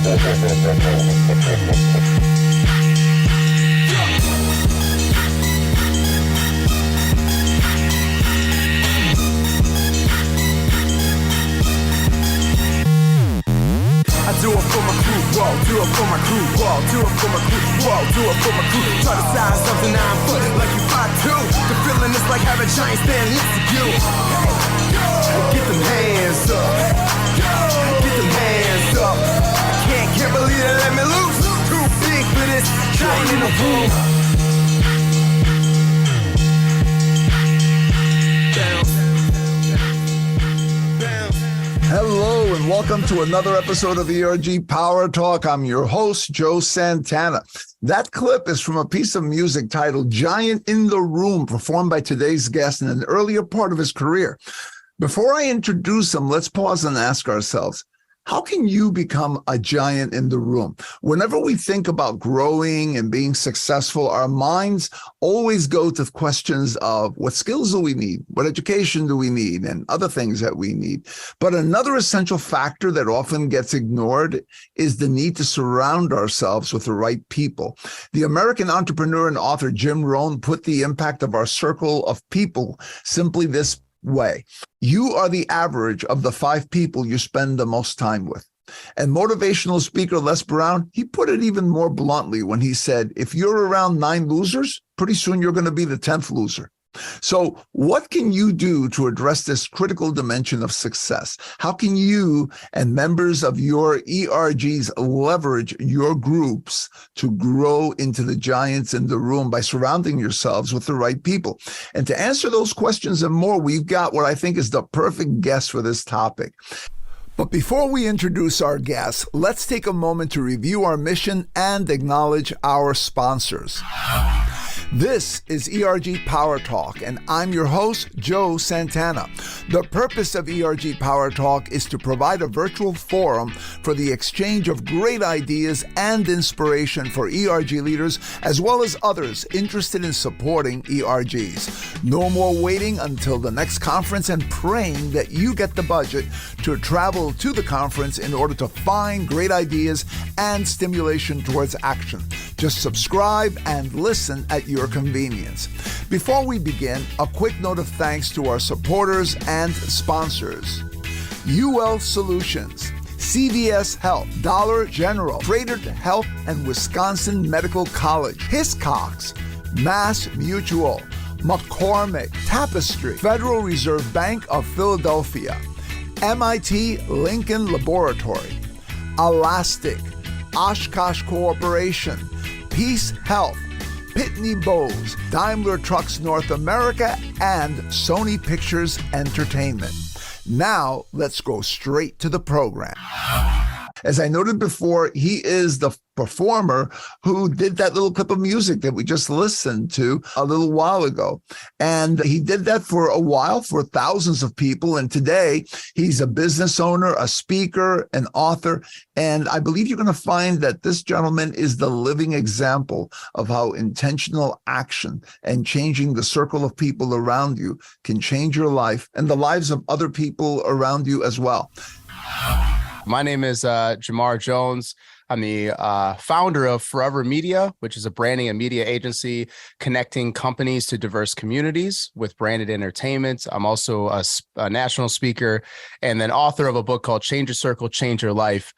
Do it for my crew, whoa, do it for my crew, whoa, do it for my crew, whoa, do it for my crew. Try to size something 9 foot like you 5'2". The feeling is like having giants stand next to you. Get them hands up, get them hands up. Can't believe they let me loose. Too big for this giant in the room. Hello and welcome to another episode of ERG Power Talk. I'm your host, Joe Santana. That clip is from a piece of music titled Giant in the Room, performed by today's guest in an earlier part of his career. Before I introduce him, let's pause and ask ourselves, how can you become a giant in the room? Whenever we think about growing and being successful, our minds always go to questions of what skills do we need? What education do we need? And other things that we need. But another essential factor that often gets ignored is the need to surround ourselves with the right people. The American entrepreneur and author Jim Rohn put the impact of our circle of people simply this way. You are the average of the 5 people you spend the most time with. And motivational speaker Les Brown, he put it even more bluntly when he said, if you're around 9 losers, pretty soon you're going to be the 10th loser. So what can you do to address this critical dimension of success? How can you and members of your ERGs leverage your groups to grow into the giants in the room by surrounding yourselves with the right people? And to answer those questions and more, we've got what I think is the perfect guest for this topic. But before we introduce our guests, let's take a moment to review our mission and acknowledge our sponsors. This is ERG Power Talk, and I'm your host, Joe Santana. The purpose of ERG Power Talk is to provide a virtual forum for the exchange of great ideas and inspiration for ERG leaders, as well as others interested in supporting ERGs. No more waiting until the next conference and praying that you get the budget to travel to the conference in order to find great ideas and stimulation towards action. Just subscribe and listen at your convenience. Before we begin, a quick note of thanks to our supporters and sponsors. UL Solutions, CVS Health, Dollar General, Trader Health, and Wisconsin Medical College, Hiscox, Mass Mutual, McCormick, Tapestry, Federal Reserve Bank of Philadelphia, MIT Lincoln Laboratory, Elastic, Oshkosh Corporation, Peace Health, Pitney Bowes, Daimler Trucks North America, and Sony Pictures Entertainment. Now, let's go straight to the program. As I noted before, he is the performer who did that little clip of music that we just listened to a little while ago. And he did that for a while for thousands of people. And today he's a business owner, a speaker, an author. And I believe you're going to find that this gentleman is the living example of how intentional action and changing the circle of people around you can change your life and the lives of other people around you as well. My name is Jamar Jones. I'm the founder of Foureva Media, which is a branding and media agency connecting companies to diverse communities with branded entertainment. I'm also a national speaker and then author of a book called Change Your Circle, Change Your Life.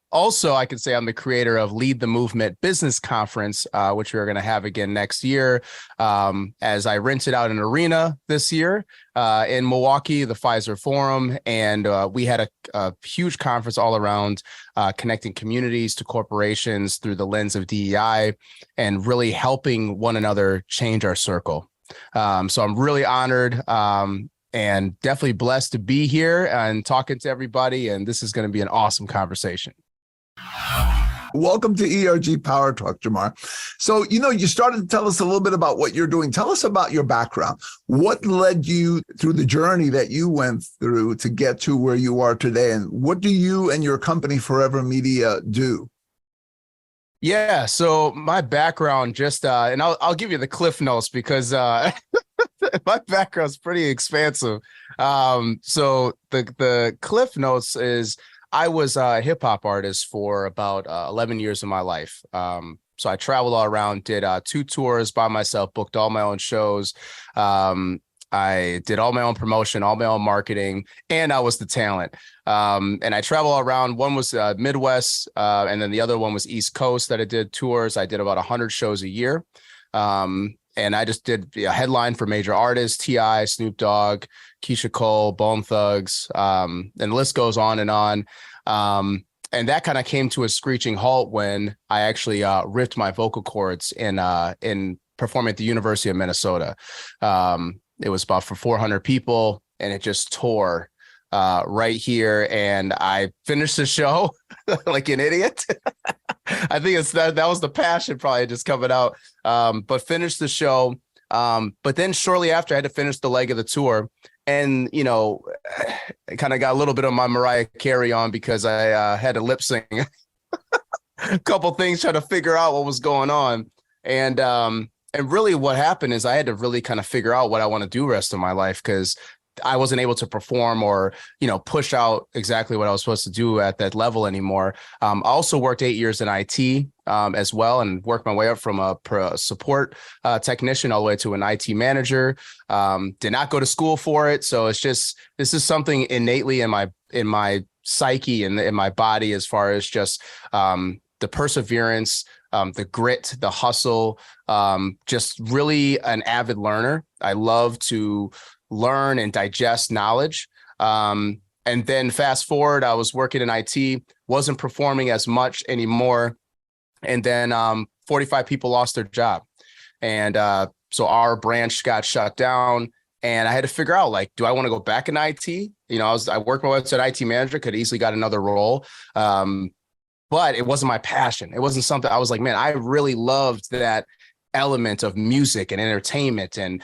Also, I can say I'm the creator of Lead the Movement Business Conference, which we're going to have again next year. As I rented out an arena this year in Milwaukee, the Pfizer Forum, and we had a huge conference all around connecting communities to corporations through the lens of DEI and really helping one another change our circle. So I'm really honored and definitely blessed to be here and talking to everybody. And this is going to be an awesome conversation. Welcome to ERG Power Talk, Jamar. So, you started to tell us a little bit about what you're doing. Tell us about your background. What led you through the journey that you went through to get to where you are today? And what do you and your company, Foureva Media, do? Yeah, so my background just, and I'll give you the cliff notes because my background's pretty expansive. So the cliff notes is I was a hip hop artist for about 11 years of my life. So I traveled all around, did 2 tours by myself, booked all my own shows. I did all my own promotion, all my own marketing, and I was the talent. And I traveled all around. One was Midwest, and then the other one was East Coast that I did tours. I did about 100 shows a year. And I just did a headline for major artists, T.I., Snoop Dogg, Keisha Cole, Bone Thugs, and the list goes on and on. And that kind of came to a screeching halt when I actually ripped my vocal cords in performing at the University of Minnesota. It was about for 400 people, and it just tore right here. And I finished the show like an idiot. I think it's that was the passion probably just coming out. But finished the show. But then shortly after, I had to finish the leg of the tour. And, I kind of got a little bit of my Mariah Carey on because I had to lip sync a couple things, trying to figure out what was going on. And really what happened is I had to really kind of figure out what I want to do the rest of my life, because I wasn't able to perform or, push out exactly what I was supposed to do at that level anymore. I also worked 8 years in IT as well, and worked my way up from a support technician all the way to an IT manager. Did not go to school for it. So it's just, this is something innately in my psyche and in my body, as far as just the perseverance, the grit, the hustle, just really an avid learner. I love to learn and digest knowledge. And then fast forward, I was working in IT, wasn't performing as much anymore. And then 45 people lost their job. And so our branch got shut down, and I had to figure out, like, do I want to go back in IT? I worked my way as an IT manager, could easily got another role. But it wasn't my passion. It wasn't something I was like, man, I really loved that element of music and entertainment and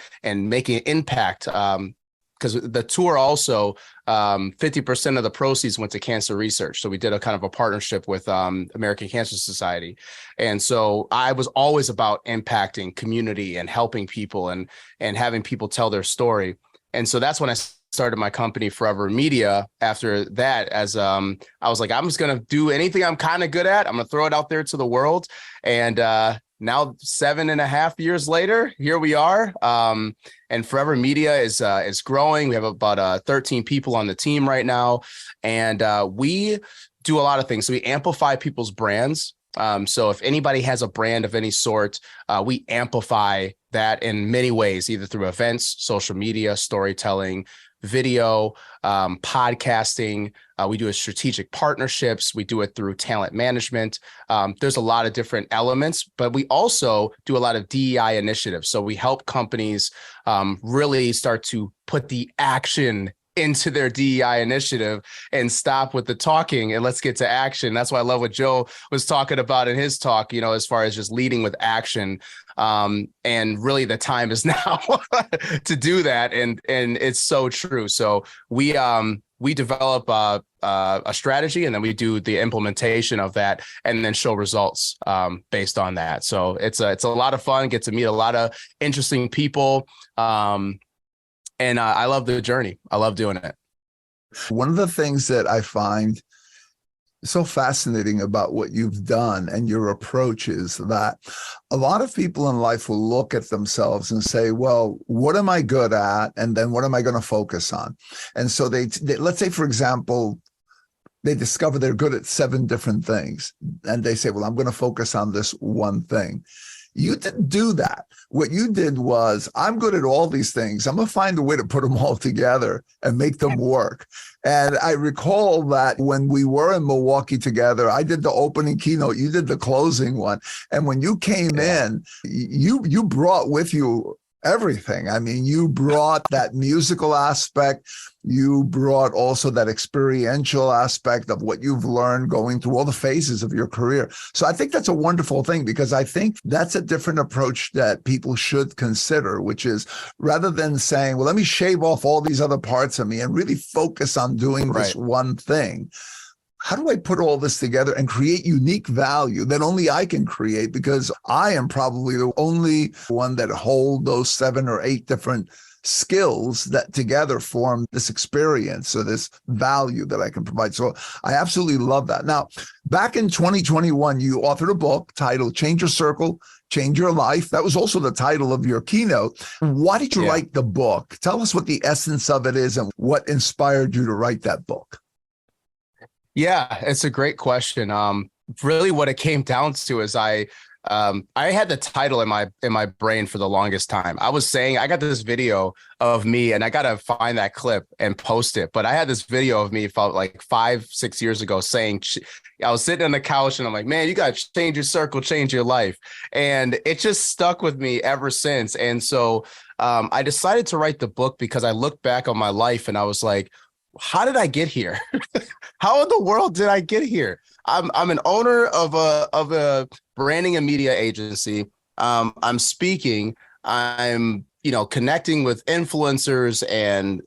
making an impact. Because the tour also, 50% of the proceeds went to cancer research. So we did a kind of a partnership with American Cancer Society. And so I was always about impacting community and helping people and having people tell their story. And so that's when I started my company, Foureva Media. After that, as I was like, I'm just going to do anything I'm kind of good at. I'm going to throw it out there to the world. And now 7.5 years later, here we are. And Foureva Media is growing. We have about 13 people on the team right now. And we do a lot of things. So we amplify people's brands. So if anybody has a brand of any sort, we amplify that in many ways, either through events, social media, storytelling, video, podcasting. We do a strategic partnerships. We do it through talent management. There's a lot of different elements, but we also do a lot of DEI initiatives. So we help companies really start to put the action into their DEI initiative and stop with the talking and let's get to action. That's why I love what Joe was talking about in his talk, as far as just leading with action. And really the time is now to do that. And it's so true. So we develop a strategy, and then we do the implementation of that and then show results based on that. So it's a lot of fun, get to meet a lot of interesting people. And I love the journey. I love doing it. One of the things that I find so fascinating about what you've done and your approach is that a lot of people in life will look at themselves and say, well, what am I good at? And then what am I going to focus on? And so they let's say, for example, they discover they're good at 7 different things. And they say, well, I'm going to focus on this one thing. You didn't do that. What you did was, I'm good at all these things. I'm going to find a way to put them all together and make them work. And I recall that when we were in Milwaukee together, I did the opening keynote, you did the closing one. And when you came in, you brought with you everything. I mean, you brought that musical aspect. You brought also that experiential aspect of what you've learned going through all the phases of your career. So I think that's a wonderful thing, because I think that's a different approach that people should consider, which is, rather than saying, well, let me shave off all these other parts of me and really focus on doing this one thing. How do I put all this together and create unique value that only I can create, because I am probably the only one that hold those 7 or 8 different skills that together form this experience or this value that I can provide. So I absolutely love that. Now, back in 2021, you authored a book titled Change Your Circle, Change Your Life. That was also the title of your keynote. Why did you write the book? Tell us what the essence of it is and what inspired you to write that book. Yeah, it's a great question. Really what it came down to is I had the title in my brain for the longest time. I was saying, I got this video of me, and I got to find that clip and post it. But I had this video of me felt like 5-6 years ago saying, I was sitting on the couch and I'm like, man, you got to change your circle, change your life. And it just stuck with me ever since. And so I decided to write the book because I looked back on my life and I was like, how did I get here? How in the world did I get here? I'm an owner of a branding and media agency. I'm speaking. I'm connecting with influencers and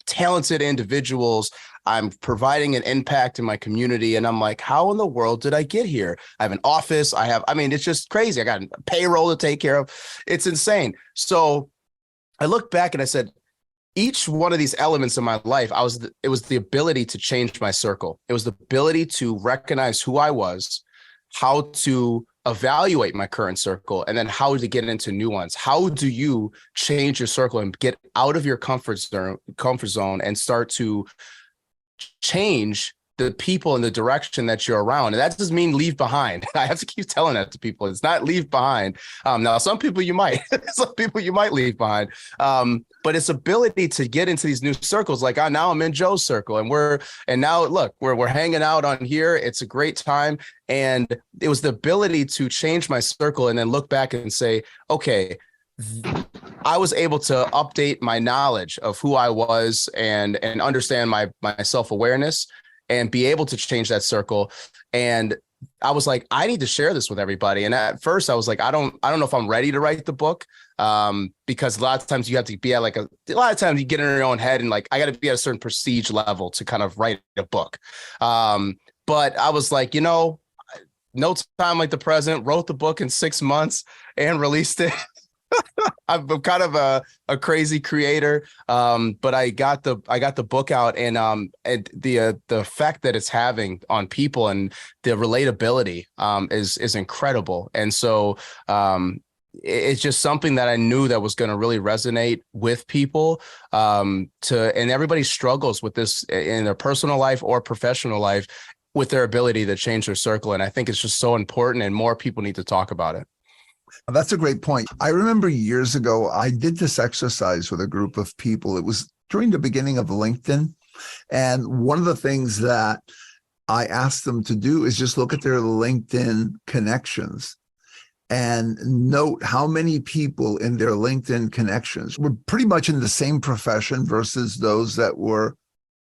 talented individuals. I'm providing an impact in my community, and I'm like, how in the world did I get here? I have an office. It's just crazy. I got a payroll to take care of. It's insane. So I looked back and I said, each one of these elements in my life, it was the ability to change my circle. It was the ability to recognize who I was, how to evaluate my current circle, and then how to get into new ones. How do you change your circle and get out of your comfort zone and start to change the people in the direction that you're around? And that doesn't mean leave behind. I have to keep telling that to people. It's not leave behind. Now, some people you might leave behind. But it's ability to get into these new circles. Like now I'm in Joe's circle and now look, we're hanging out on here. It's a great time. And it was the ability to change my circle and then look back and say, okay, I was able to update my knowledge of who I was and understand my self-awareness and be able to change that circle. And I was like, I need to share this with everybody. And at first I was like, I don't know if I'm ready to write the book. Because a lot of times you have to be at a lot of times you get in your own head and like, I got to be at a certain prestige level to kind of write a book. But I was like, no time like the present, wrote the book in 6 months and released it. I'm kind of a crazy creator, but I got the book out, and the effect that it's having on people and the relatability is incredible. And so it's just something that I knew that was going to really resonate with people. And everybody struggles with this in their personal life or professional life with their ability to change their circle. And I think it's just so important, and more people need to talk about it. That's a great point. I remember years ago, I did this exercise with a group of people. It was during the beginning of LinkedIn. And one of the things that I asked them to do is just look at their LinkedIn connections and note how many people in their LinkedIn connections were pretty much in the same profession versus those that were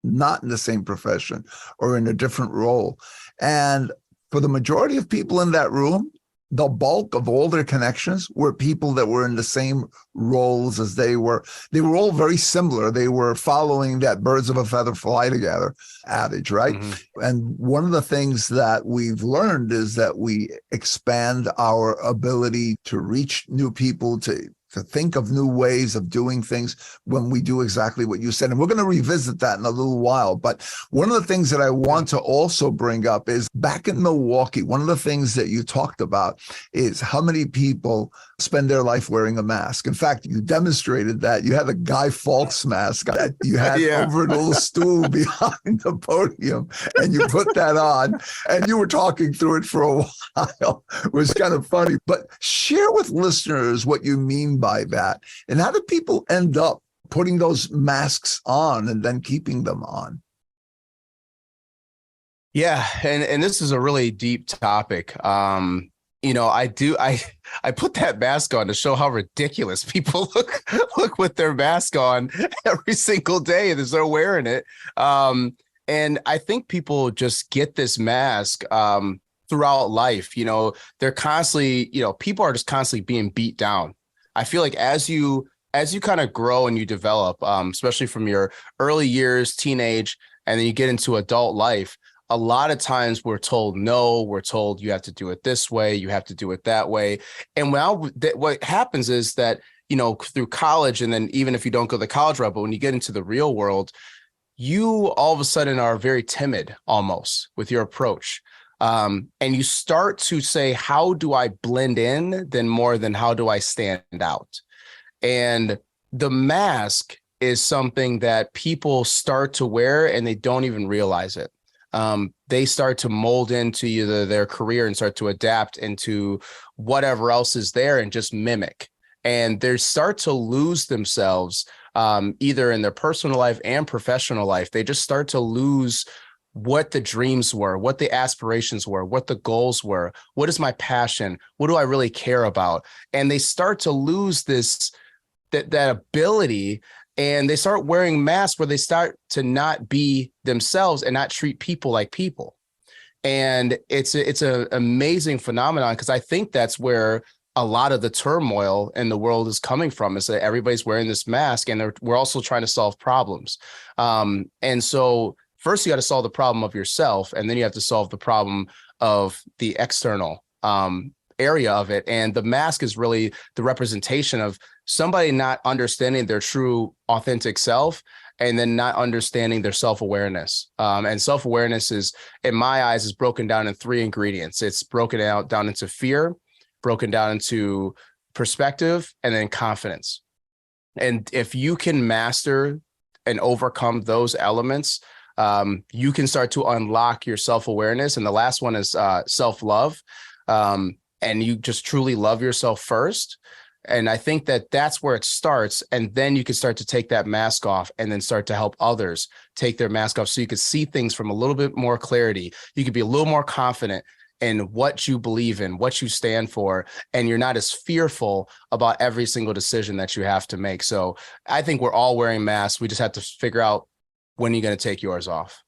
not in the same profession or in a different role. And for the majority of people in that room, the bulk of all their connections were people that were in the same roles as they were. They were all very similar. They were following that birds of a feather fly together adage, right? Mm-hmm. And one of the things that we've learned is that we expand our ability to reach new people, to think of new ways of doing things when we do exactly what you said. And we're going to revisit that in a little while. But one of the things that I want to also bring up is back in Milwaukee, one of the things that you talked about is how many people spend their life wearing a mask. In fact, you demonstrated that. You had a Guy Fawkes mask that you had over a little stool behind the podium, and you put that on, and you were talking through it for a while. It was kind of funny. But share with listeners what you mean by that, and how do people end up putting those masks on and then keeping them on? Yeah, and this is a really deep topic. I put that mask on to show how ridiculous people look with their mask on every single day, and they're wearing it. And I think people just get this mask throughout life. They're constantly, people are just constantly being beat down. I feel like as you kind of grow and you develop, especially from your early years, teenage, and then you get into adult life, a lot of times we're told no, we're told you have to do it this way, you have to do it that way. And what happens is that, through college, and then even if you don't go the college route, but when you get into the real world, you all of a sudden are very timid almost with your approach. And you start to say, how do I blend in then more than how do I stand out? And the mask is something that people start to wear and they don't even realize it. They start to mold into either their career and start to adapt into whatever else is there and just mimic. And they start to lose themselves either in their personal life and professional life. They just start to lose what the dreams were, what the aspirations were, what the goals were, what is my passion, what do I really care about? And they start to lose that ability, and they start wearing masks where they start to not be themselves and not treat people like people. And it's an amazing phenomenon, because I think that's where a lot of the turmoil in the world is coming from, is that everybody's wearing this mask, and we're also trying to solve problems. And so first you got to solve the problem of yourself, and then you have to solve the problem of the external area of it. And the mask is really the representation of somebody not understanding their true authentic self, and then not understanding their self-awareness. And self-awareness is, in my eyes, is broken down in 3 ingredients. It's broken down into fear, broken down into perspective, and then confidence. And if you can master and overcome those elements, you can start to unlock your self-awareness. And the last one is self-love. And you just truly love yourself first. And I think that that's where it starts. And then you can start to take that mask off and then start to help others take their mask off, so you can see things from a little bit more clarity. You can be a little more confident in what you believe in, what you stand for, and you're not as fearful about every single decision that you have to make. So I think we're all wearing masks. We just have to figure out when you're going to take yours off.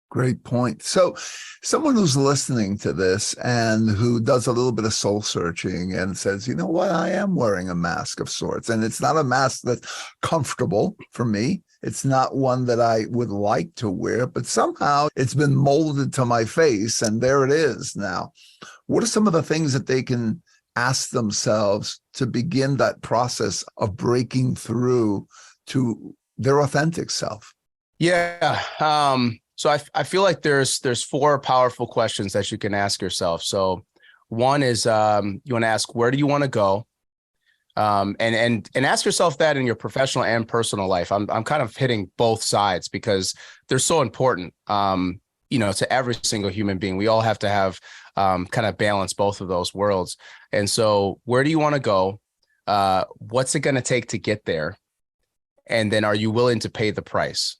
Great point. So someone who's listening to this and who does a little bit of soul searching and says, you know what, I am wearing a mask of sorts, and it's not a mask that's comfortable for me. It's not one that I would like to wear, but somehow it's been molded to my face, and there it is now. What are some of the things that they can ask themselves to begin that process of breaking through to their authentic self? Yeah. So I feel like there's 4 powerful questions that you can ask yourself. So one is you want to ask, where do you want to go? And ask yourself that in your professional and personal life. I'm kind of hitting both sides because they're so important, to every single human being. We all have to have kind of balance both of those worlds. And so where do you want to go? What's it going to take to get there? And then are you willing to pay the price?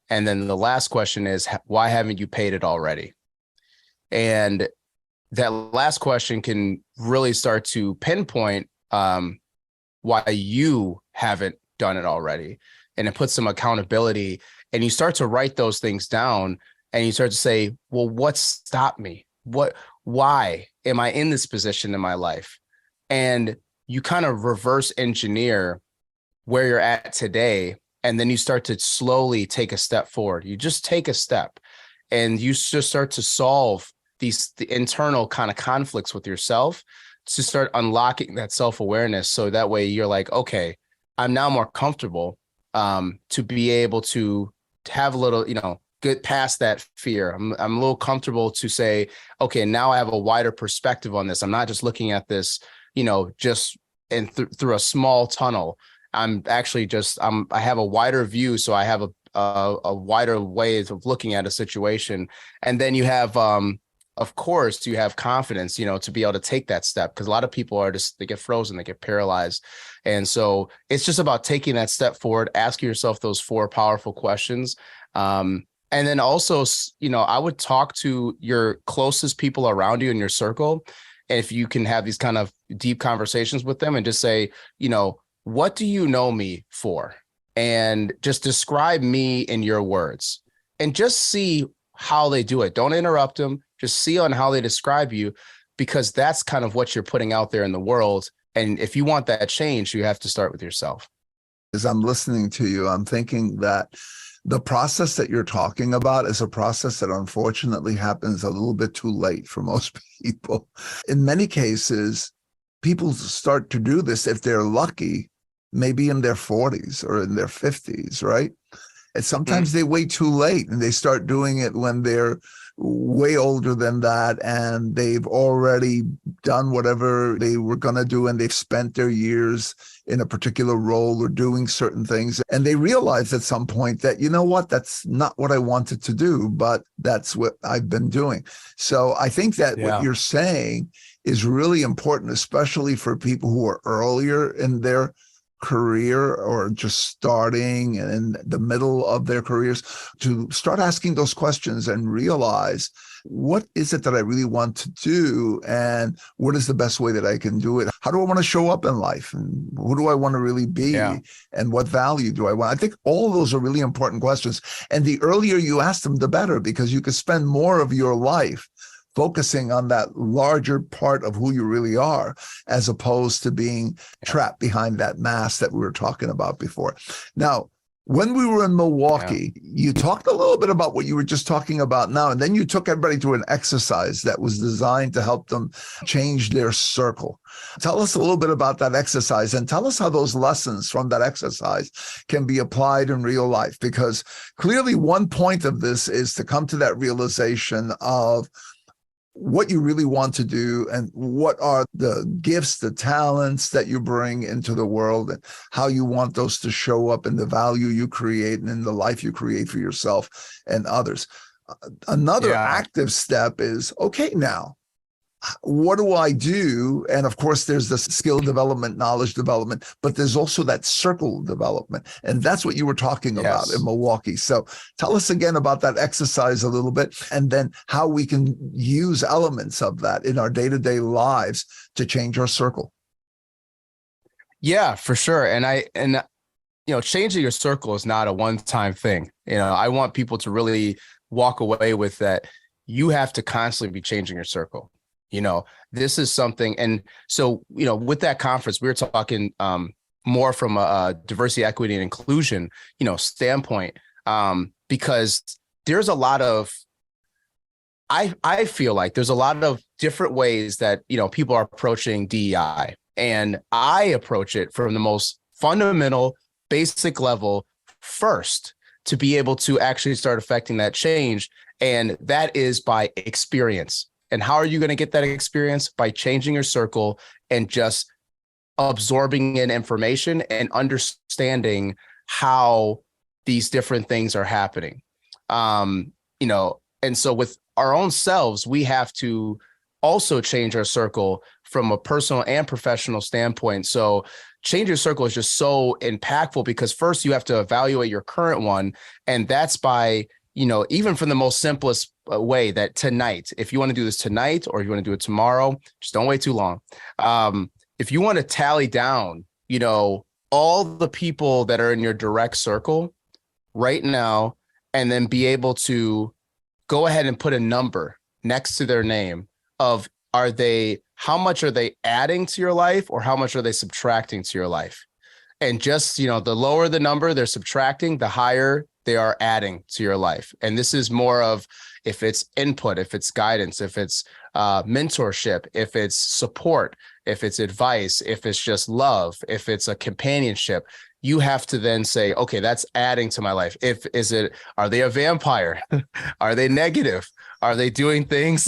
And then the last question is, why haven't you paid it already? And that last question can really start to pinpoint why you haven't done it already. And it puts some accountability, and you start to write those things down, and you start to say, well, what stopped me? Why am I in this position in my life? And you kind of reverse engineer where you're at today. And then you start to slowly take a step forward. You just take a step, and you just start to solve the internal kind of conflicts with yourself, to start unlocking that self-awareness. So that way you're like, okay, I'm now more comfortable to be able to have a little, get past that fear. I'm a little comfortable to say, okay, now I have a wider perspective on this. I'm not just looking at this, just through a small tunnel. I'm actually I have a wider view. So I have a wider way of looking at a situation. And then you have, of course, you have confidence, to be able to take that step, because a lot of people they get frozen, they get paralyzed. And so it's just about taking that step forward, asking yourself those 4 powerful questions. And then also, I would talk to your closest people around you in your circle. And if you can have these kind of deep conversations with them and just say, what do you know me for? And just describe me in your words, and just see how they do it. Don't interrupt them. Just see on how they describe you, because that's kind of what you're putting out there in the world. And if you want that change, you have to start with yourself. As I'm listening to you, I'm thinking that the process that you're talking about is a process that unfortunately happens a little bit too late for most people. In many cases, people start to do this, if they're lucky, maybe in their 40s or in their 50s, right? And sometimes they wait too late and they start doing it when they're way older than that, and they've already done whatever they were going to do, and they've spent their years in a particular role or doing certain things. And they realize at some point that, you know what, that's not what I wanted to do, but that's what I've been doing. So I think that what you're saying is really important, especially for people who are earlier in their career or just starting and in the middle of their careers, to start asking those questions and realize, what is it that I really want to do, and what is the best way that I can do it? How do I want to show up in life, and who do I want to really be, and what value do I want? I think all of those are really important questions, and the earlier you ask them, the better, because you can spend more of your life focusing on that larger part of who you really are, as opposed to being trapped behind that mask that we were talking about before. Now, when we were in Milwaukee, you talked a little bit about what you were just talking about now, and then you took everybody through an exercise that was designed to help them change their circle. Tell us a little bit about that exercise, and tell us how those lessons from that exercise can be applied in real life, because clearly one point of this is to come to that realization of what you really want to do, and what are the gifts, the talents that you bring into the world, and how you want those to show up in the value you create and in the life you create for yourself and others. Another active step is, okay, now, what do I do? And of course, there's the skill development, knowledge development, but there's also that circle development. And that's what you were talking about in Milwaukee. So tell us again about that exercise a little bit, and then how we can use elements of that in our day-to-day lives to change our circle. Yeah, for sure. And changing your circle is not a one-time thing. I want people to really walk away with that. You have to constantly be changing your circle. This is something. And so, with that conference, we were talking more from a diversity, equity, and inclusion, standpoint, because there's a lot of, I feel like there's a lot of different ways that, people are approaching DEI. And I approach it from the most fundamental, basic level first, to be able to actually start affecting that change. And that is by experience. And how are you going to get that experience? By changing your circle and just absorbing in information and understanding how these different things are happening. And so with our own selves, we have to also change our circle from a personal and professional standpoint. So change your circle is just so impactful, because first you have to evaluate your current one. And that's by, even from the most simplest way, that tonight, if you want to do this tonight, or you want to do it tomorrow, just don't wait too long. If you want to tally down, all the people that are in your direct circle right now, and then be able to go ahead and put a number next to their name of, how much are they adding to your life, or how much are they subtracting to your life? And just, the lower the number they're subtracting, the higher they are adding to your life. And this is more of, if it's input, if it's guidance, if it's mentorship, if it's support, if it's advice, if it's just love, if it's a companionship, you have to then say, okay, that's adding to my life. Are they a vampire? Are they negative? Are they doing things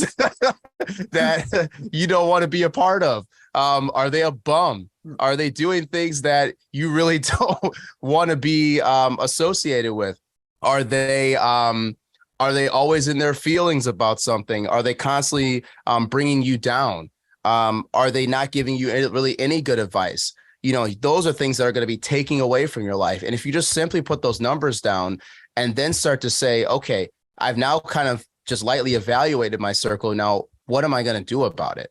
that you don't want to be a part of? Are they a bum? Are they doing things that you really don't want to be associated with? Are they always in their feelings about something? Are they constantly bringing you down? Are they not giving you really any good advice? Those are things that are going to be taking away from your life. And if you just simply put those numbers down and then start to say, okay, I've now kind of just lightly evaluated my circle. Now, what am I going to do about it?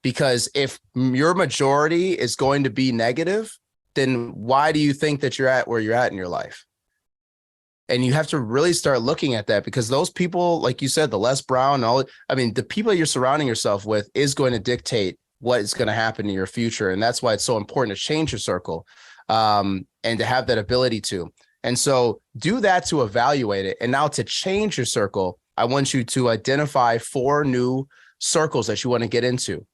Because if your majority is going to be negative, then why do you think that you're at where you're at in your life? And you have to really start looking at that, because those people, like you said, the Les Brown, the people you're surrounding yourself with is going to dictate what is going to happen in your future. And that's why it's so important to change your circle and to have that ability to. And so do that to evaluate it. And now to change your circle, I want you to identify 4 new circles that you want to get into.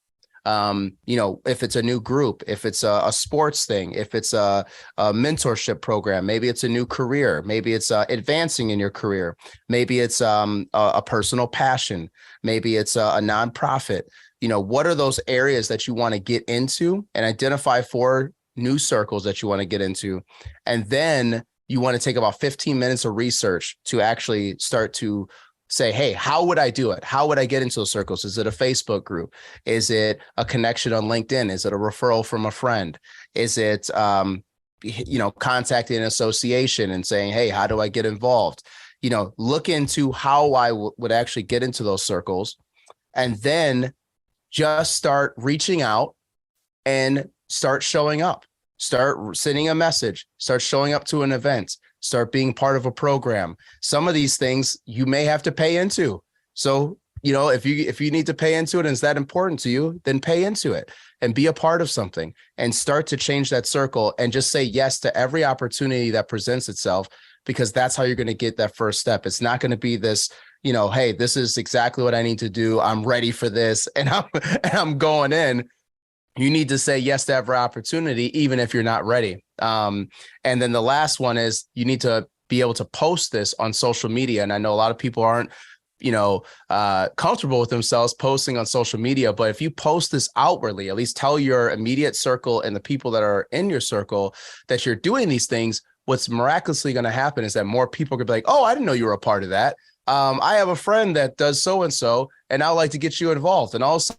If it's a new group, if it's a sports thing, if it's a mentorship program, maybe it's a new career, maybe it's advancing in your career, maybe it's a personal passion, maybe it's a nonprofit. What are those areas that you want to get into, and identify 4 new circles that you want to get into. And then you want to take about 15 minutes of research to actually start to say, hey, how would I do it? How would I get into those circles? Is it a Facebook group? Is it a connection on LinkedIn? Is it a referral from a friend? Is it, contacting an association and saying, hey, how do I get involved? Look into how I would actually get into those circles, and then just start reaching out and start showing up, start sending a message, start showing up to an event, start being part of a program. Some of these things you may have to pay into. So, if you need to pay into it and it's that important to you, then pay into it and be a part of something and start to change that circle and just say yes to every opportunity that presents itself, because that's how you're going to get that first step. It's not going to be this, hey, this is exactly what I need to do. I'm ready for this. And I'm going in. You need to say yes to every opportunity, even if you're not ready. And then the last one is you need to be able to post this on social media. And I know a lot of people aren't, comfortable with themselves posting on social media, but if you post this outwardly, at least tell your immediate circle and the people that are in your circle that you're doing these things, what's miraculously going to happen is that more people could be like, oh, I didn't know you were a part of that. I have a friend that does so-and-so, and I'd like to get you involved. And all of a sudden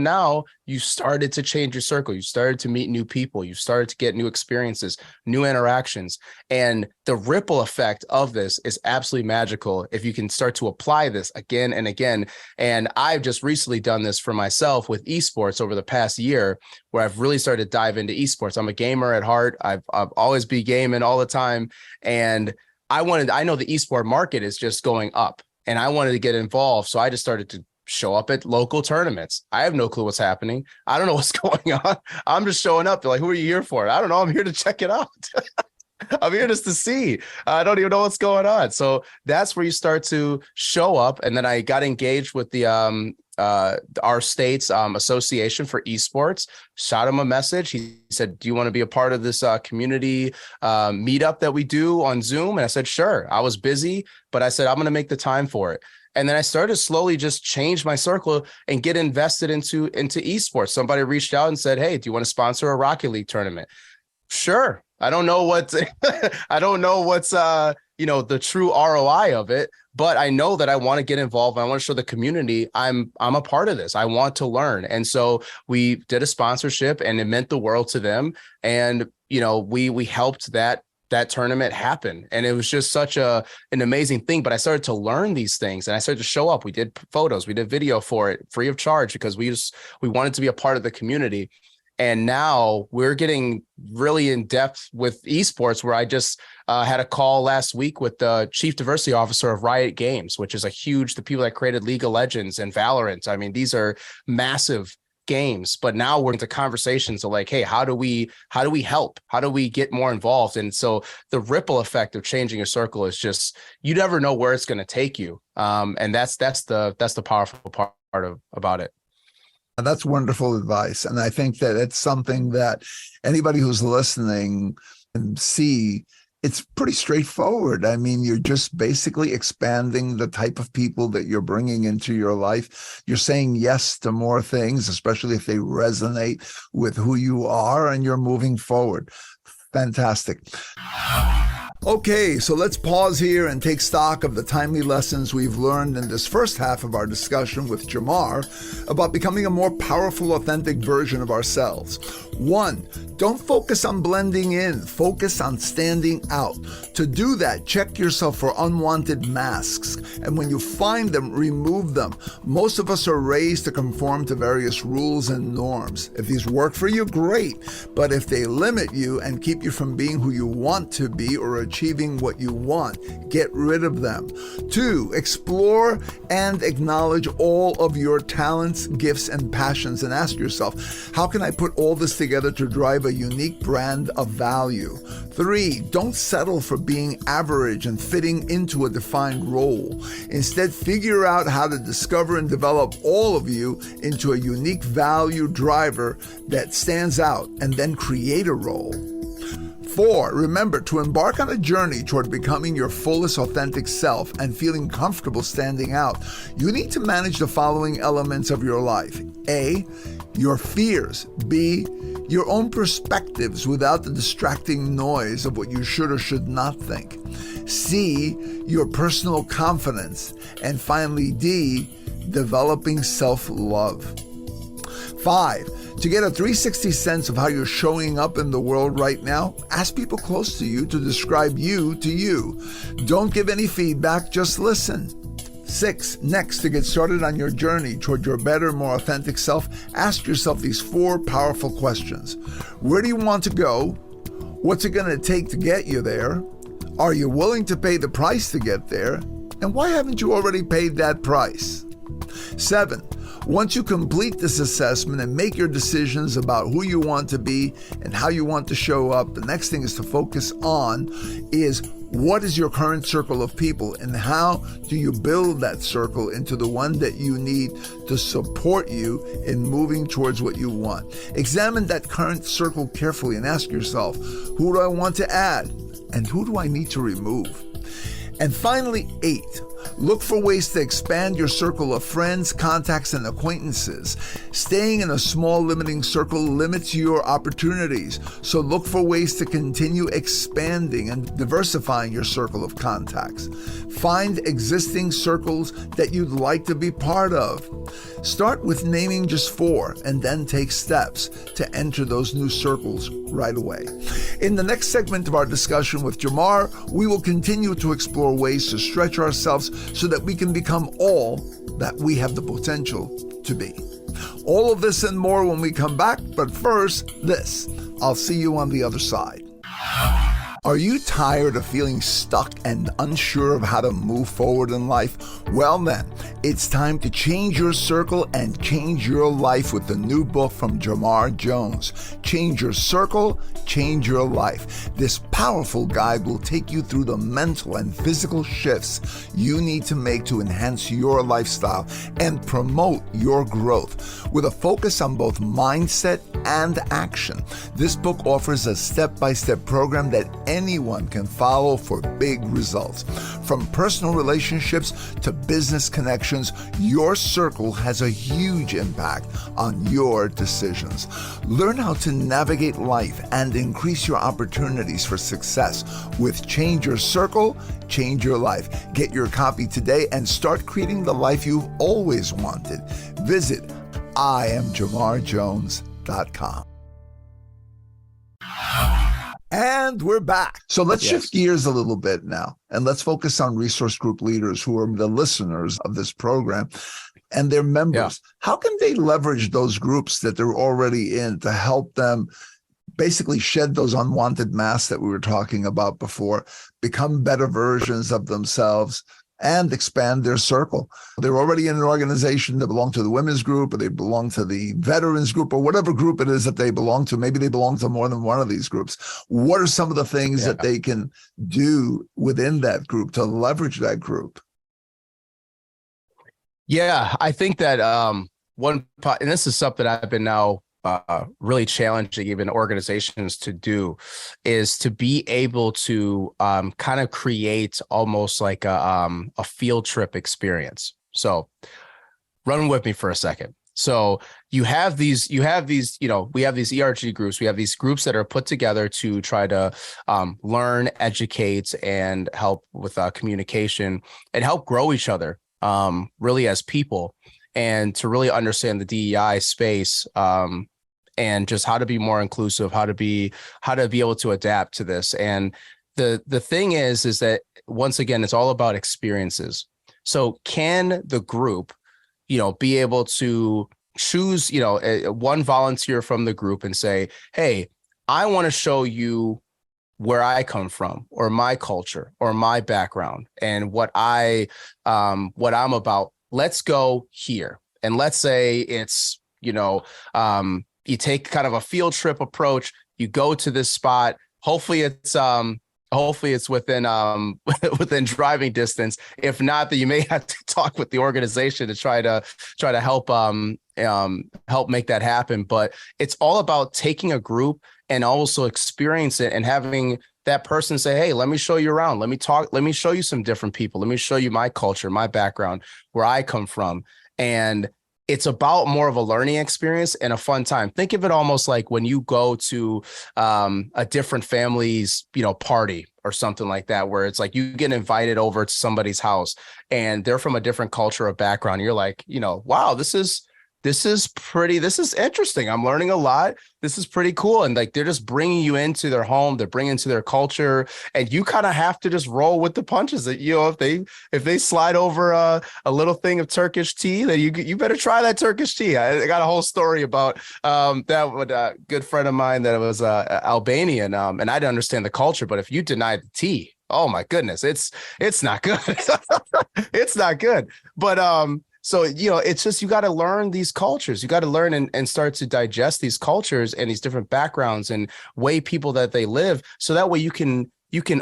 now you started to change your circle. You started to meet new people. You started to get new experiences, new interactions. And the ripple effect of this is absolutely magical if you can start to apply this again and again. And I've just recently done this for myself with esports over the past year, where I've really started to dive into esports. I'm a gamer at heart. I've always be gaming all the time. And I know the esport market is just going up, and I wanted to get involved. So I just started to show up at local tournaments. I have no clue what's happening. I don't know what's going on. I'm just showing up. They're like, who are you here for? I don't know. I'm here to check it out. I'm here just to see. I don't even know what's going on. So that's where you start to show up. And then I got engaged with the our state's association for esports, shot him a message. He said, do you want to be a part of this community meetup that we do on Zoom? And I said, sure. I was busy, but I said, I'm going to make the time for it. And then I started to slowly just change my circle and get invested into esports. Somebody reached out and said, hey, do you want to sponsor a Rocket League tournament? Sure. I don't know what's the true ROI of it, but I know that I want to get involved. I want to show the community I'm a part of this. I want to learn. And so we did a sponsorship, and it meant the world to them. And, we helped that tournament happen. And it was just such an amazing thing. But I started to learn these things, and I started to show up. We did photos, we did video for it free of charge, because we wanted to be a part of the community. And now we're getting really in depth with esports, where I just had a call last week with the chief diversity officer of Riot Games, which is the people that created League of Legends and Valorant. I mean, these are massive games, but now we're into conversations of like, hey, how do we help? How do we get more involved? And so the ripple effect of changing your circle is just, you never know where it's going to take you. And that's the powerful part about it. That's wonderful advice. And I think that it's something that anybody who's listening can see. It's pretty straightforward. I mean, you're just basically expanding the type of people that you're bringing into your life. You're saying yes to more things, especially if they resonate with who you are, and you're moving forward. Fantastic. Okay, so let's pause here and take stock of the timely lessons we've learned in this first half of our discussion with Jamar about becoming a more powerful, authentic version of ourselves. 1, don't focus on blending in, focus on standing out. To do that, check yourself for unwanted masks, and when you find them, remove them. Most of us are raised to conform to various rules and norms. If these work for you, great, but if they limit you and keep you from being who you want to be or achieving what you want, get rid of them. 2, explore and acknowledge all of your talents, gifts, and passions, and ask yourself, how can I put all this together to drive drive a unique brand of value. 3, don't settle for being average and fitting into a defined role. Instead, figure out how to discover and develop all of you into a unique value driver that stands out, and then create a role. 4, remember to embark on a journey toward becoming your fullest authentic self and feeling comfortable standing out. You need to manage the following elements of your life. A, your fears. B, your own perspectives without the distracting noise of what you should or should not think. C, your personal confidence. And finally, D, developing self-love. 5, to get a 360 sense of how you're showing up in the world right now, ask people close to you to describe you to you. Don't give any feedback, just listen. 6, next, to get started on your journey toward your better, more authentic self, ask yourself these 4 powerful questions. Where do you want to go? What's it going to take to get you there? Are you willing to pay the price to get there? And why haven't you already paid that price? 7, once you complete this assessment and make your decisions about who you want to be and how you want to show up, the next thing is to focus on is what is your current circle of people and how do you build that circle into the one that you need to support you in moving towards what you want. Examine that current circle carefully and ask yourself, who do I want to add and who do I need to remove? And finally, 8, look for ways to expand your circle of friends, contacts, and acquaintances. Staying in a small limiting circle limits your opportunities, so look for ways to continue expanding and diversifying your circle of contacts. Find existing circles that you'd like to be part of. Start with naming just 4 and then take steps to enter those new circles right away. In the next segment of our discussion with Jamar, we will continue to explore ways to stretch ourselves so that we can become all that we have the potential to be. All of this and more when we come back, but first, this. I'll see you on the other side. Are you tired of feeling stuck and unsure of how to move forward in life? Well then, it's time to change your circle and change your life with the new book from Jamar Jones, Change Your Circle, Change Your Life. This powerful guide will take you through the mental and physical shifts you need to make to enhance your lifestyle and promote your growth. With a focus on both mindset and action, this book offers a step-by-step program that anyone can follow for big results. From personal relationships to business connections, your circle has a huge impact on your decisions. Learn how to navigate life and increase your opportunities for success with Change Your Circle, Change Your Life. Get your copy today and start creating the life you've always wanted. Visit IamJamarJones.com. And we're back. So let's shift gears a little bit now, and let's focus on resource group leaders who are the listeners of this program and their members. Yeah. How can they leverage those groups that they're already in to help them basically shed those unwanted masks that we were talking about before, become better versions of themselves, and expand their circle? They're already in an organization that belong to the women's group, or they belong to the veterans group, or whatever group it is that they belong to. Maybe they belong to more than one of these groups. What are some of the things that they can do within that group to leverage that group? Yeah, I think that and this is something I've been now really challenging even organizations to do, is to be able to kind of create almost like a field trip experience. So run with me for a second. So we have these ERG groups. We have these groups that are put together to try to learn, educate, and help with communication and help grow each other really as people, and to really understand the DEI space, and just how to be more inclusive, how to be able to adapt to this. And the thing is that once again, it's all about experiences. So can the group, be able to choose, one volunteer from the group and say, hey, I want to show you where I come from, or my culture, or my background, and what I'm about. Let's go here. And let's say it's, you take kind of a field trip approach. You go to this spot. Hopefully it's within within driving distance. If not, then you may have to talk with the organization to try to help make that happen. But it's all about taking a group and also experience it and having that person say, hey, let me show you around. Let me show you some different people. Let me show you my culture, my background, where I come from. And it's about more of a learning experience and a fun time. Think of it almost like when you go to a different family's, party or something like that, where it's like you get invited over to somebody's house and they're from a different culture or background. You're like, wow, this is interesting. I'm learning a lot. This is pretty cool. And like, they're just bringing you into their home. They're bringing into their culture, and you kind of have to just roll with the punches. That, if they slide over a little thing of Turkish tea, then you better try that Turkish tea. I got a whole story about that with a good friend of mine that was Albanian, and I didn't understand the culture. But if you deny the tea, oh my goodness, it's not good. It's not good. But so, it's just, you got to learn these cultures. You got to learn and start to digest these cultures and these different backgrounds and way people that they live. So that way you can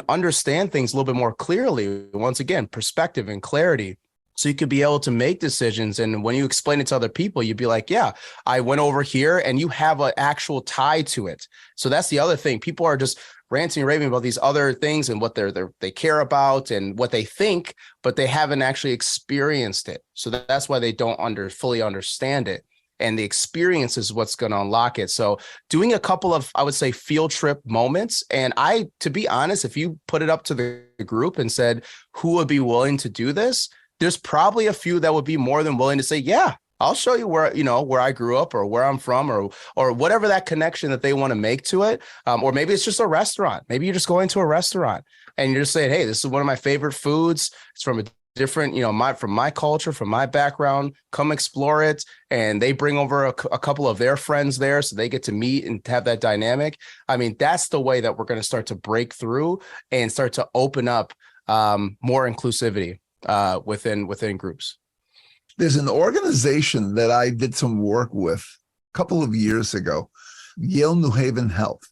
understand things a little bit more clearly. Once again, perspective and clarity. So you could be able to make decisions. And when you explain it to other people, you'd be like, yeah, I went over here, and you have an actual tie to it. So that's the other thing. People are just ranting and raving about these other things and what they care about and what they think, but they haven't actually experienced it. So that's why they don't fully understand it. And the experience is what's going to unlock it. So doing a couple of, I would say, field trip moments. And to be honest, if you put it up to the group and said, who would be willing to do this? There's probably a few that would be more than willing to say, yeah, I'll show you where I grew up or where I'm from or whatever that connection that they want to make to it. Or maybe it's just a restaurant. Maybe you're just going to a restaurant and you're just saying, hey, this is one of my favorite foods. It's from a different, from my culture, from my background. Come explore it. And they bring over a couple of their friends there so they get to meet and have that dynamic. I mean, that's the way that we're going to start to break through and start to open up more inclusivity within groups. There's an organization that I did some work with a couple of years ago, Yale New Haven Health.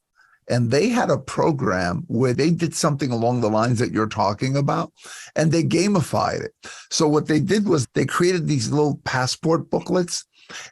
And they had a program where they did something along the lines that you're talking about, and they gamified it. So what they did was they created these little passport booklets,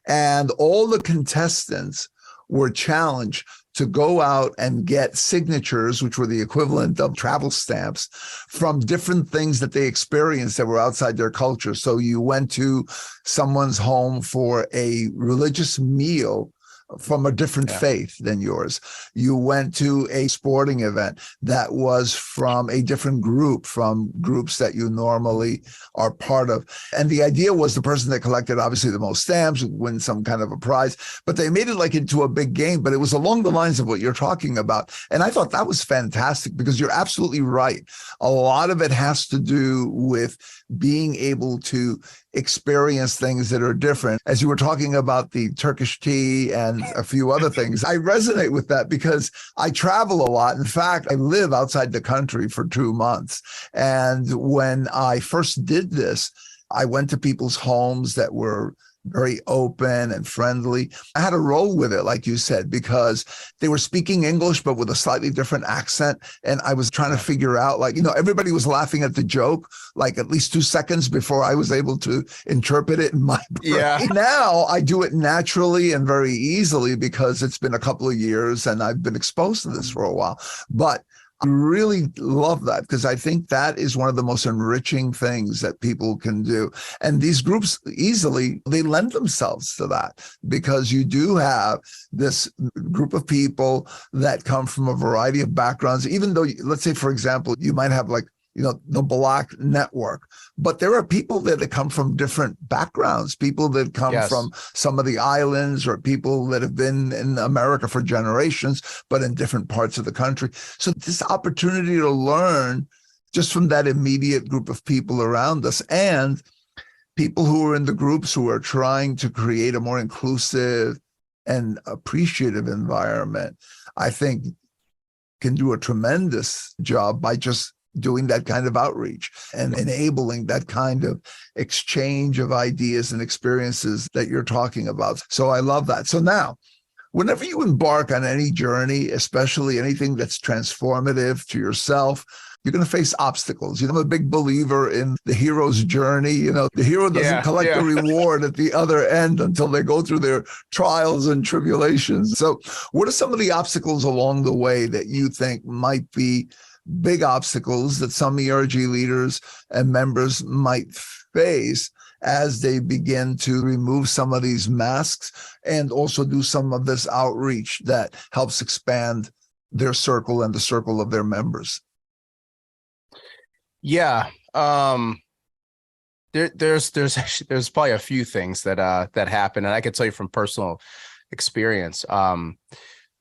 and all the contestants were challenged to go out and get signatures, which were the equivalent of travel stamps, from different things that they experienced that were outside their culture. So you went to someone's home for a religious meal from a different faith than yours. You went to a sporting event that was from a different group, from groups that you normally are part of. And the idea was the person that collected obviously the most stamps would win some kind of a prize, but they made it like into a big game, but it was along the lines of what you're talking about. And I thought that was fantastic because you're absolutely right. A lot of it has to do with being able to experience things that are different. As you were talking about the Turkish tea and a few other things, I resonate with that because I travel a lot. In fact, I live outside the country for 2 months. And when I first did this, I went to people's homes that were very open and friendly. I had to roll with it, like you said, because they were speaking English, but with a slightly different accent. And I was trying to figure out, everybody was laughing at the joke, at least 2 seconds before I was able to interpret it in my brain. Yeah. Now I do it naturally and very easily because it's been a couple of years and I've been exposed to this for a while. But I really love that because I think that is one of the most enriching things that people can do. And these groups they lend themselves to that because you do have this group of people that come from a variety of backgrounds, even though, let's say, for example, you might have the Black network, but there are people that come from different backgrounds, people that come from some of the islands or people that have been in America for generations, but in different parts of the country. So this opportunity to learn just from that immediate group of people around us and people who are in the groups who are trying to create a more inclusive and appreciative environment, I think can do a tremendous job by just doing that kind of outreach and enabling that kind of exchange of ideas and experiences that you're talking about. So I love that. So now Whenever you embark on any journey, especially anything that's transformative to yourself, you're going to face obstacles. I'm a big believer in the hero's journey. The hero doesn't collect the reward at the other end until they go through their trials and tribulations. So what are some of the obstacles along the way that you think might be big obstacles that some ERG leaders and members might face as they begin to remove some of these masks and also do some of this outreach that helps expand their circle and the circle of their members? Yeah. There's probably a few things that happen, and I can tell you from personal experience.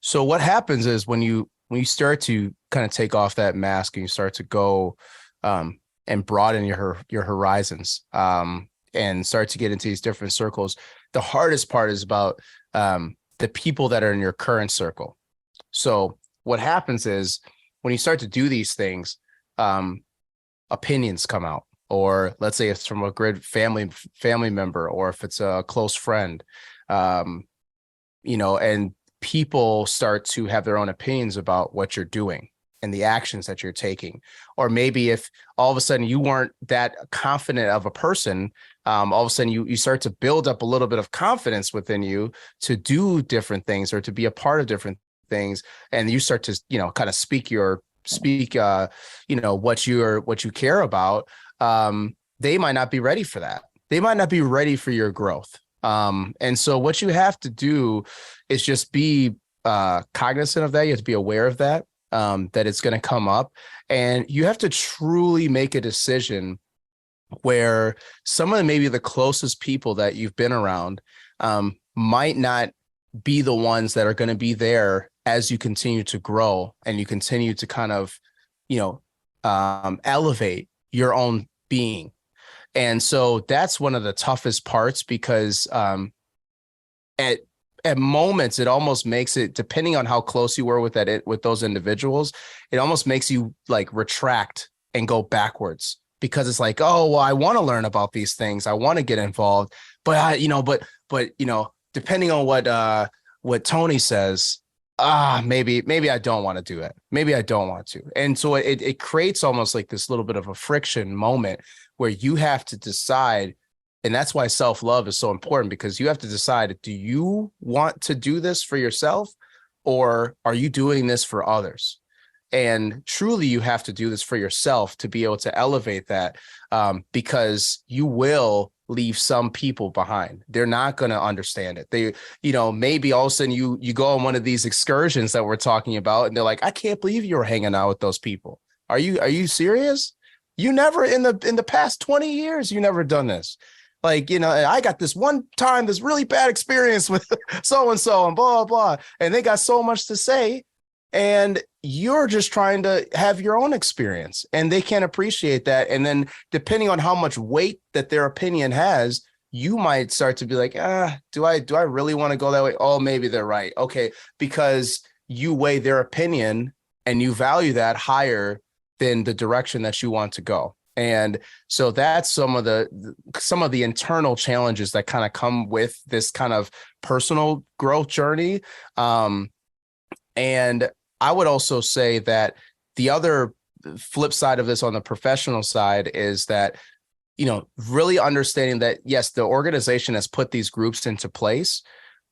So what happens is when you start to kind of take off that mask and you start to go and broaden your horizons, and start to get into these different circles, the hardest part is about the people that are in your current circle. So what happens is when you start to do these things, opinions come out, or let's say it's from a good family member, or if it's a close friend, and people start to have their own opinions about what you're doing and the actions that you're taking. Or maybe if all of a sudden you weren't that confident of a person, all of a sudden you start to build up a little bit of confidence within you to do different things or to be a part of different things. And you start to, kind of speak what you care about. They might not be ready for that. They might not be ready for your growth. And so what you have to do is just be cognizant of that. You have to be aware of that, that it's going to come up, and you have to truly make a decision where some of maybe the closest people that you've been around might not be the ones that are going to be there as you continue to grow and you continue to kind of, elevate your own being. And so that's one of the toughest parts, because at moments, it almost makes it, depending on how close you were with those individuals, it almost makes you like retract and go backwards, because it's like, oh, well, I want to learn about these things. I want to get involved, but depending on what Tony says, maybe I don't want to do it. Maybe I don't want to. And so it creates almost like this little bit of a friction moment where you have to decide. And that's why self-love is so important, because you have to decide, do you want to do this for yourself, or are you doing this for others? And truly, you have to do this for yourself to be able to elevate that, because you will leave some people behind. They're not going to understand it. They, maybe all of a sudden you go on one of these excursions that we're talking about, and they're like, I can't believe you were hanging out with those people. Are you serious? You never in the past 20 years, you never done this. Like, I got this one time, this really bad experience with so-and-so and blah, blah, and they got so much to say, and you're just trying to have your own experience, and they can't appreciate that. And then depending on how much weight that their opinion has, you might start to be like, do I really want to go that way? Oh, maybe they're right. Okay. Because you weigh their opinion and you value that higher than the direction that you want to go. And so that's some of the internal challenges that kind of come with this kind of personal growth journey. And I would also say that the other flip side of this on the professional side is that, really understanding that, yes, the organization has put these groups into place,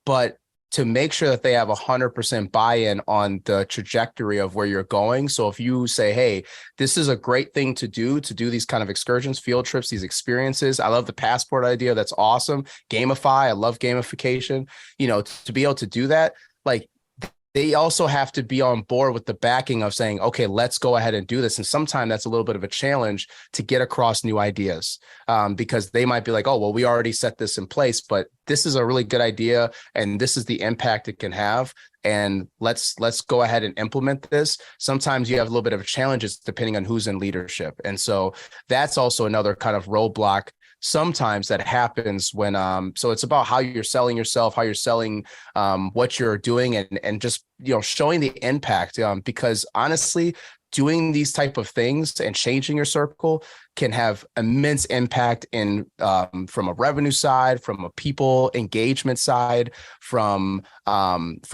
but to make sure that they have 100% buy-in on the trajectory of where you're going. So if you say, hey, this is a great thing to do these kind of excursions, field trips, these experiences. I love the passport idea. That's awesome. Gamify. I love gamification. To be able to do that, like, they also have to be on board with the backing of saying, okay, let's go ahead and do this. And sometimes that's a little bit of a challenge to get across new ideas, because they might be like, oh, well, we already set this in place, but this is a really good idea, and this is the impact it can have. And let's go ahead and implement this. Sometimes you have a little bit of challenges depending on who's in leadership. And so that's also another kind of roadblock sometimes that happens when so it's about how you're selling yourself, how you're selling what you're doing, and just showing the impact, because honestly, doing these type of things and changing your circle can have immense impact in from a revenue side, from a people engagement side, from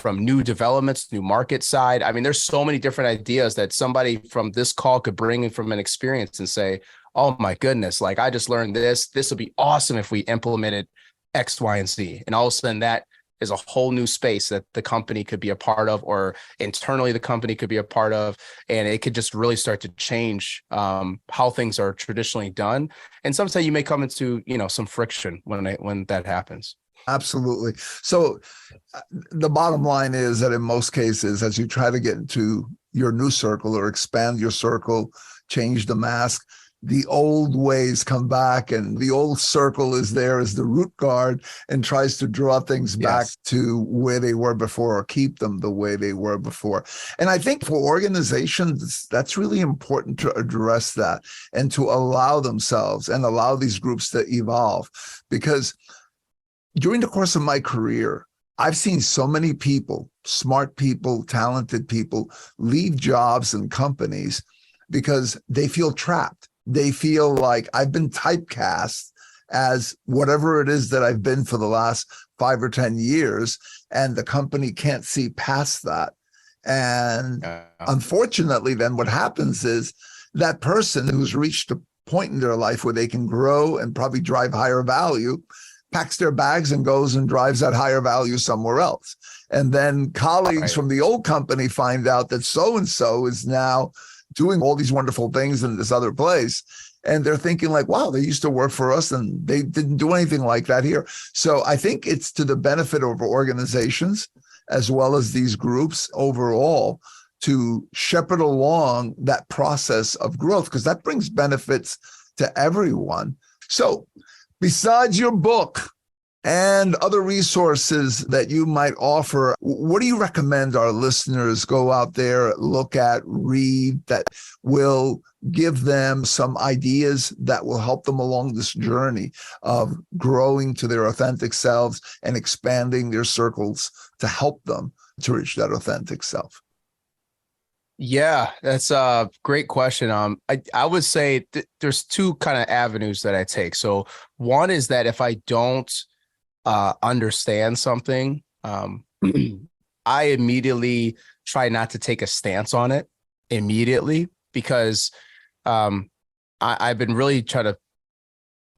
new developments, new market side. I mean, there's so many different ideas that somebody from this call could bring in from an experience and say, oh my goodness, like I just learned this. This would be awesome if we implemented X, Y, and Z. And all of a sudden that is a whole new space that the company could be a part of, or internally the company could be a part of. And it could just really start to change how things are traditionally done. And sometimes you may come into, some friction when that happens. Absolutely. So the bottom line is that in most cases, as you try to get into your new circle or expand your circle, change the mask, the old ways come back, and the old circle is there as the root guard and tries to draw things back to where they were before, or keep them the way they were before. And I think for organizations, that's really important to address that and to allow themselves and allow these groups to evolve. Because during the course of my career, I've seen so many people, smart people, talented people, leave jobs and companies because they feel trapped. They feel like I've been typecast as whatever it is that I've been for the last 5 or 10 years, and the company can't see past that. And unfortunately, then what happens is that person who's reached a point in their life where they can grow and probably drive higher value packs their bags and goes and drives that higher value somewhere else. And then colleagues from the old company find out that so-and-so is now doing all these wonderful things in this other place. And they're thinking like, wow, they used to work for us and they didn't do anything like that here. So I think it's to the benefit of organizations as well as these groups overall to shepherd along that process of growth, because that brings benefits to everyone. So besides your book and other resources that you might offer, what do you recommend our listeners go out there, look at, read, that will give them some ideas that will help them along this journey of growing to their authentic selves and expanding their circles to help them to reach that authentic self? Yeah, that's a great question. I would say there's two kind of avenues that I take. So one is that if I don't understand something, I immediately try not to take a stance on it immediately, because I've been really trying to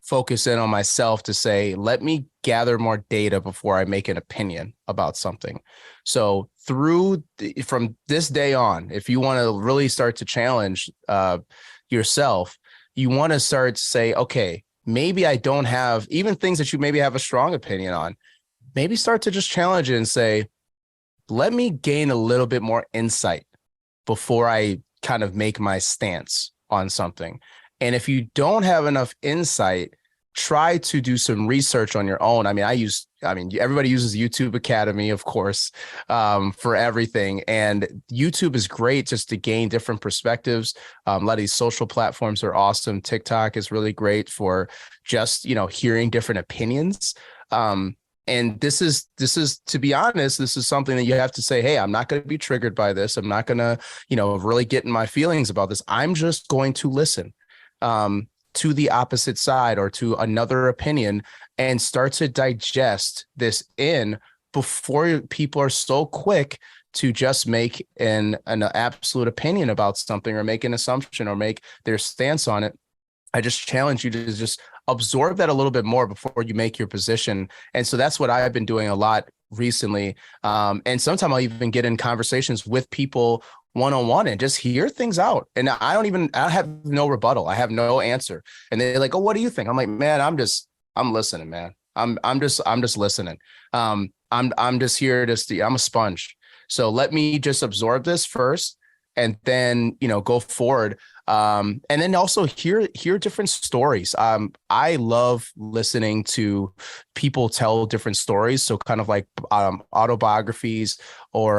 focus in on myself to say, let me gather more data before I make an opinion about something. So from this day on, if you want to really start to challenge yourself, you want to start to say, okay, maybe I don't have even things that you maybe have a strong opinion on. Maybe start to just challenge it and say, let me gain a little bit more insight before I kind of make my stance on something. And if you don't have enough insight, try to do some research on your own. I mean, everybody uses YouTube Academy, of course, for everything. And YouTube is great just to gain different perspectives. A lot of these social platforms are awesome. TikTok is really great for just, hearing different opinions. And this is, to be honest, this is something that you have to say, hey, I'm not going to be triggered by this. I'm not going to, really get in my feelings about this. I'm just going to listen to the opposite side or to another opinion and start to digest this in before people are so quick to just make an absolute opinion about something or make an assumption or make their stance on it. I just challenge you to just absorb that a little bit more before you make your position. And so that's what I've been doing a lot recently. And sometimes I'll even get in conversations with people one-on-one and just hear things out. And I have no rebuttal. I have no answer. And they're like, oh, what do you think? I'm like, man, I'm listening, man. I'm just listening. I'm just here I'm a sponge. So let me just absorb this first and then, go forward. And then also hear different stories. I love listening to people tell different stories. So kind of like autobiographies or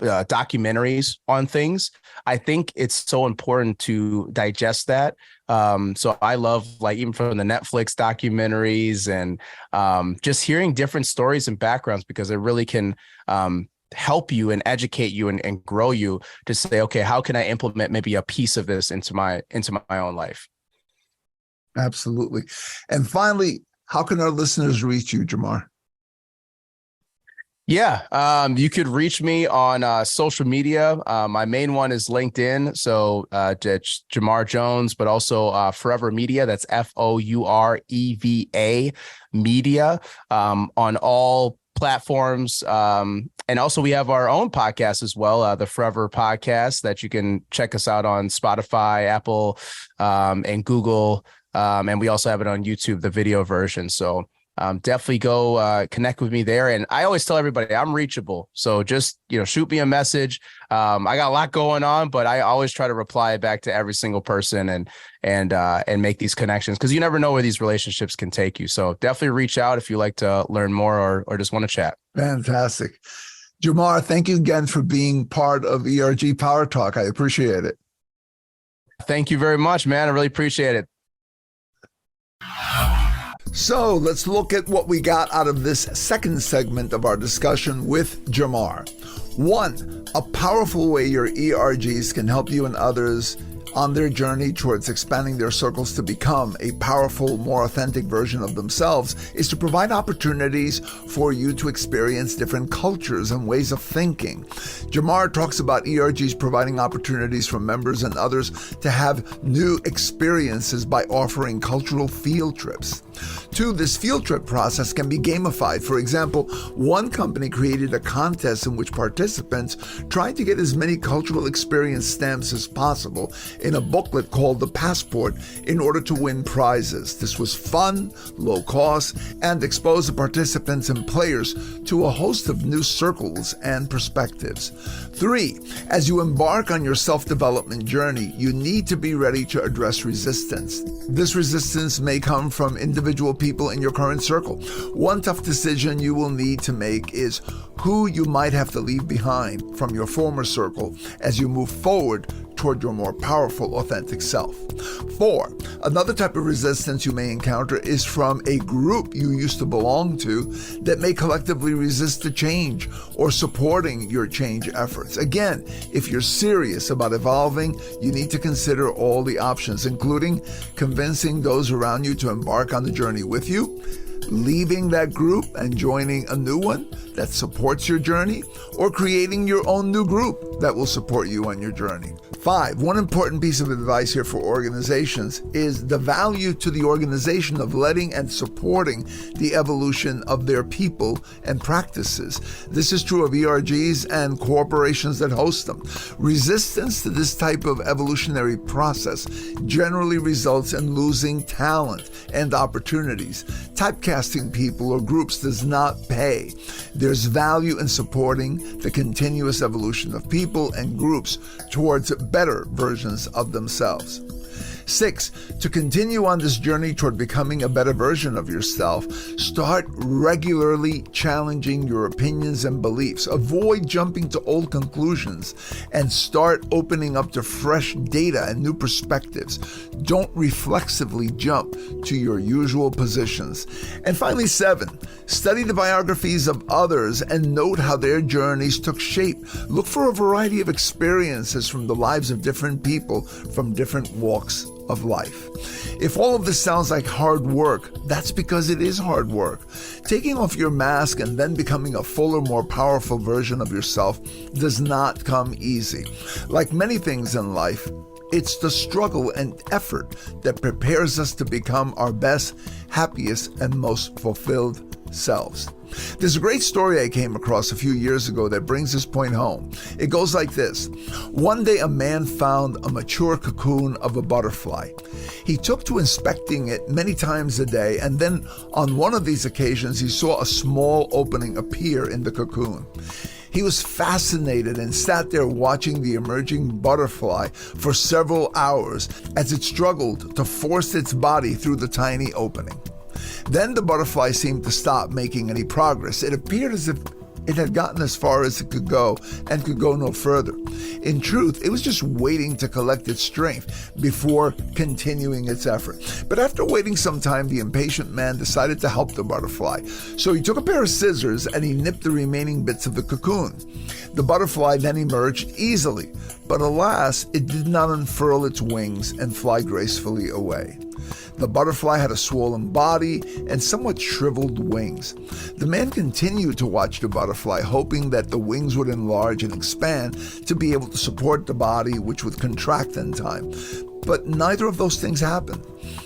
documentaries on things. I think it's so important to digest that. So I love, like, even from the Netflix documentaries and just hearing different stories and backgrounds, because it really can help you and educate you and grow you to say, okay, how can I implement maybe a piece of this into my own life? Absolutely. And finally, how can our listeners reach you, Jamar? Yeah, you could reach me on social media. My main one is LinkedIn. So Jamar Jones, but also Foureva Media. That's Foureva Media on all platforms. And also we have our own podcast as well, the Forever Podcast, that you can check us out on Spotify, Apple, and Google. And we also have it on YouTube, the video version. So definitely go connect with me there. And I always tell everybody I'm reachable. So just, shoot me a message. I got a lot going on, but I always try to reply back to every single person and make these connections, because you never know where these relationships can take you. So definitely reach out if you like to learn more or just want to chat. Fantastic. Jamar, thank you again for being part of ERG Power Talk. I appreciate it. Thank you very much, man. I really appreciate it. So let's look at what we got out of this second segment of our discussion with Jamar. 1, a powerful way your ERGs can help you and others on their journey towards expanding their circles to become a powerful, more authentic version of themselves is to provide opportunities for you to experience different cultures and ways of thinking. Jamar talks about ERGs providing opportunities for members and others to have new experiences by offering cultural field trips. 2, this field trip process can be gamified. For example, one company created a contest in which participants tried to get as many cultural experience stamps as possible in a booklet called The Passport in order to win prizes. This was fun, low cost, and exposed the participants and players to a host of new circles and perspectives. 3, as you embark on your self-development journey, you need to be ready to address resistance. This resistance may come from individual people in your current circle. One tough decision you will need to make is who you might have to leave behind from your former circle as you move forward toward your more powerful, authentic self. 4, another type of resistance you may encounter is from a group you used to belong to that may collectively resist the change or supporting your change efforts. Again, if you're serious about evolving, you need to consider all the options, including convincing those around you to embark on the journey with you, leaving that group and joining a new one that supports your journey, or creating your own new group that will support you on your journey. 5, one important piece of advice here for organizations is the value to the organization of letting and supporting the evolution of their people and practices. This is true of ERGs and corporations that host them. Resistance to this type of evolutionary process generally results in losing talent and opportunities. Typecasting people or groups does not pay. There's value in supporting the continuous evolution of people and groups towards better versions of themselves. 6, to continue on this journey toward becoming a better version of yourself, start regularly challenging your opinions and beliefs. Avoid jumping to old conclusions and start opening up to fresh data and new perspectives. Don't reflexively jump to your usual positions. And finally, 7, study the biographies of others and note how their journeys took shape. Look for a variety of experiences from the lives of different people from different walks of life. If all of this sounds like hard work, that's because it is hard work. Taking off your mask and then becoming a fuller, more powerful version of yourself does not come easy. Like many things in life, it's the struggle and effort that prepares us to become our best, happiest, and most fulfilled selves. There's a great story I came across a few years ago that brings this point home. It goes like this. One day a man found a mature cocoon of a butterfly. He took to inspecting it many times a day, and then on one of these occasions he saw a small opening appear in the cocoon. He was fascinated and sat there watching the emerging butterfly for several hours as it struggled to force its body through the tiny opening. Then the butterfly seemed to stop making any progress. It appeared as if It had gotten as far as it could go and could go no further. In truth, it was just waiting to collect its strength before continuing its effort. But after waiting some time, the impatient man decided to help the butterfly. So he took a pair of scissors and he nipped the remaining bits of the cocoon. The butterfly then emerged easily, but alas, it did not unfurl its wings and fly gracefully away. The butterfly had a swollen body and somewhat shriveled wings. The man continued to watch the butterfly, hoping that the wings would enlarge and expand to be able to support the body, which would contract in time. But neither of those things happened.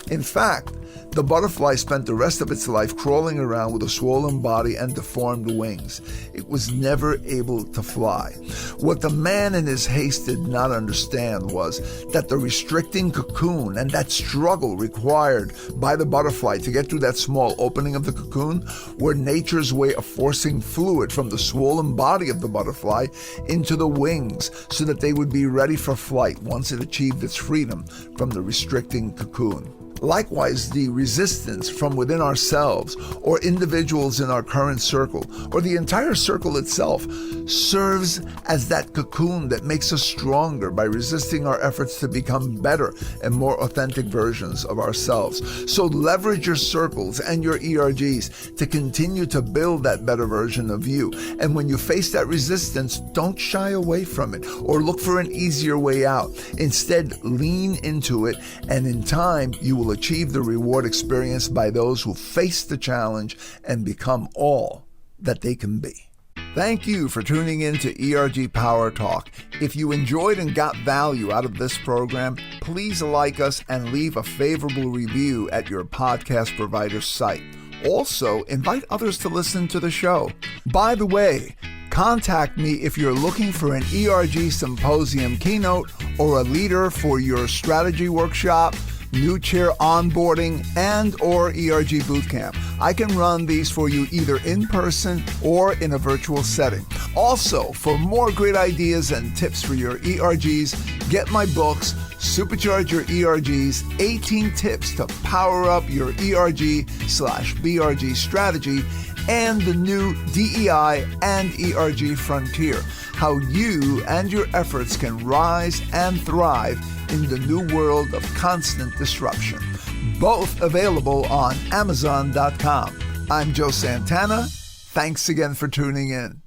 In fact, the butterfly spent the rest of its life crawling around with a swollen body and deformed wings. It was never able to fly. What the man in his haste did not understand was that the restricting cocoon and that struggle required by the butterfly to get through that small opening of the cocoon were nature's way of forcing fluid from the swollen body of the butterfly into the wings so that they would be ready for flight once it achieved its freedom from the restricting cocoon. Likewise, the resistance from within ourselves or individuals in our current circle or the entire circle itself serves as that cocoon that makes us stronger by resisting our efforts to become better and more authentic versions of ourselves. So leverage your circles and your ERGs to continue to build that better version of you. And when you face that resistance, don't shy away from it or look for an easier way out. Instead, lean into it, and in time, you will achieve the reward experienced by those who face the challenge and become all that they can be. Thank you for tuning in to ERG Power Talk. If you enjoyed and got value out of this program, please like us and leave a favorable review at your podcast provider's site. Also, invite others to listen to the show. By the way, contact me if you're looking for an ERG Symposium keynote or a leader for your strategy workshop, new chair onboarding, and or ERG bootcamp. I can run these for you either in person or in a virtual setting. Also, for more great ideas and tips for your ERGs, get my books, Supercharge Your ERGs, 18 Tips to Power Up Your ERG/BRG Strategy, and the new DEI and ERG Frontier, how you and your efforts can rise and thrive in the new world of constant disruption. Both available on Amazon.com. I'm Joe Santana. Thanks again for tuning in.